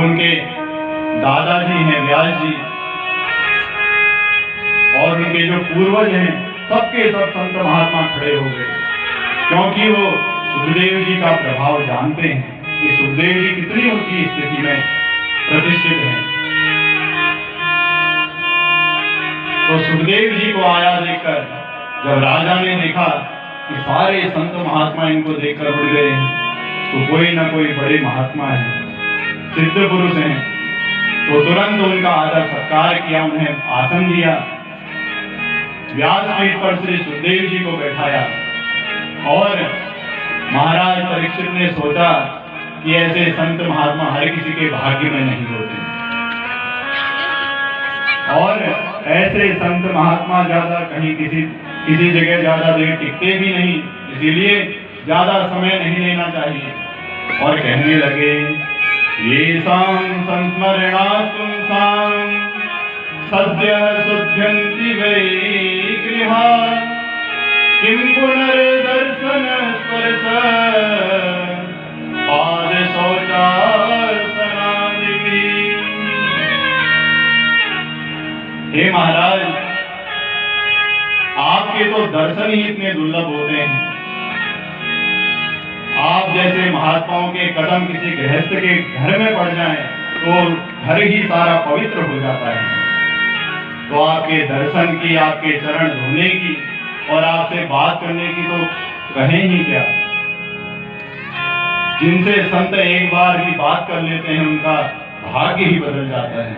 उनके दादाजी हैं व्यास जी और उनके जो पूर्वज हैं सबके सब संत महात्मा खड़े हो गए, क्योंकि वो सुखदेव जी का प्रभाव जानते हैं कि सुखदेव जी कितनी ऊंची स्थिति में प्रतिष्ठित हैं। तो सुखदेव जी को आया देखकर जब राजा ने देखा कि सारे संत महात्मा इनको देखकर उड़ गए हैं, तो कोई ना कोई बड़े महात्मा हैं, सिद्ध पुरुष हैं, तो तुरंत उनका आदर सत्कार किया, उन्हें आसन दिया, व्यासपीठ पर श्री सुखदेव जी को बैठाया। और महाराज परीक्षित ने सोचा कि ऐसे संत महात्मा हर किसी के भाग्य में नहीं होते, और ऐसे संत महात्मा ज्यादा कहीं किसी जगह ज्यादा देर टिकते भी नहीं, इसीलिए ज्यादा समय नहीं लेना चाहिए। और कहने लगे, ये संस्मरणात्म सद्य शुद्ध्यन्ति वै गृहा किं पुनर्दर्शन स्पर्श पाद शौचासनादि। हे महाराज, आपके तो दर्शन ही इतने दुर्लभ होते हैं। आप जैसे महात्माओं के कदम किसी गृहस्थ के घर में पड़ जाएं तो घर ही सारा पवित्र हो जाता है। तो आपके दर्शन की, आपके चरण धोने की और आपसे बात करने की तो कहें ही क्या। जिनसे संत एक बार भी बात कर लेते हैं उनका भाग्य ही बदल जाता है।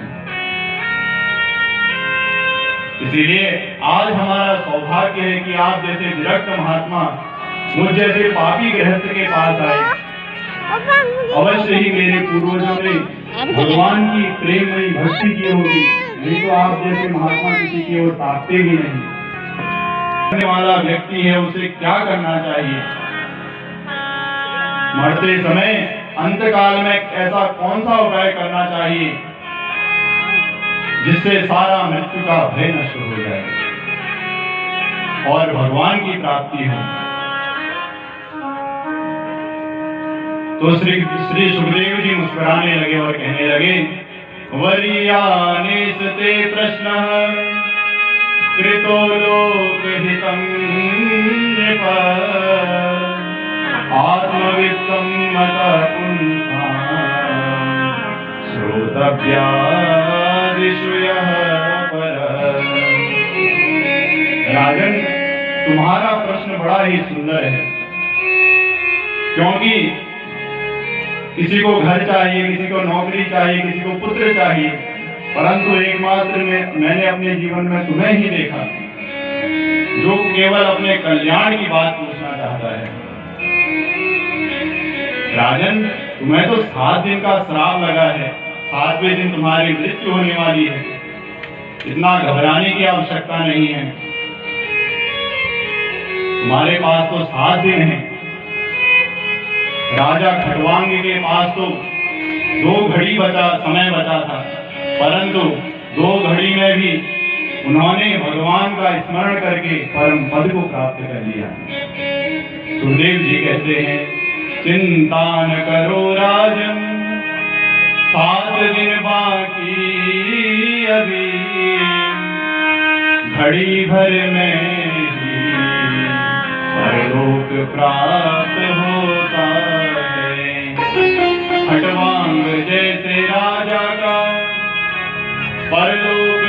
इसीलिए आज हमारा सौभाग्य है कि आप जैसे विरक्त महात्मा मुझ जैसे पापी गृहस्थ के पास आए। अवश्य ही मेरे पूर्वजों ने भगवान की प्रेममयी भक्ति की होगी, नहीं तो आप जैसे महात्मा किसी की ओर ताकते ही नहीं। मरने वाला व्यक्ति है, उसे क्या करना चाहिए? मरते समय अंतकाल में ऐसा कौन सा उपाय करना चाहिए जिससे सारा मृत्यु का भय नष्ट हो जाए और भगवान की प्राप्ति हो? तो श्री सुखदेव जी मुस्कुराने लगे और कहने लगे, वरीयानेस्ते प्रश्न कृतो लोकहितं नृप आत्मवित्सम्मतः पुंसां श्रोतव्या ऋषयः परः। राजन, तुम्हारा प्रश्न बड़ा ही सुंदर है, क्योंकि किसी को घर चाहिए, किसी को नौकरी चाहिए, किसी को पुत्र चाहिए, परंतु एकमात्र मैंने अपने जीवन में तुम्हें ही देखा जो केवल अपने कल्याण की बात पूछना चाहता है। राजन, तुम्हें तो 7 दिन का श्राप लगा है, 7वें दिन तुम्हारी मृत्यु होने वाली है। इतना घबराने की आवश्यकता नहीं है, तुम्हारे पास तो 7 दिन है। राजा खटवांग के पास तो 2 घड़ी समय बचा था, परंतु 2 घड़ी में भी उन्होंने भगवान का स्मरण करके परम पद को प्राप्त कर लिया। सुखदेव जी कहते हैं, चिंता न करो राजन, 7 दिन बाकी अभी, घड़ी भर में ही परलोक प्राप्त होता है। खटवांग जैसे राजा का परलोक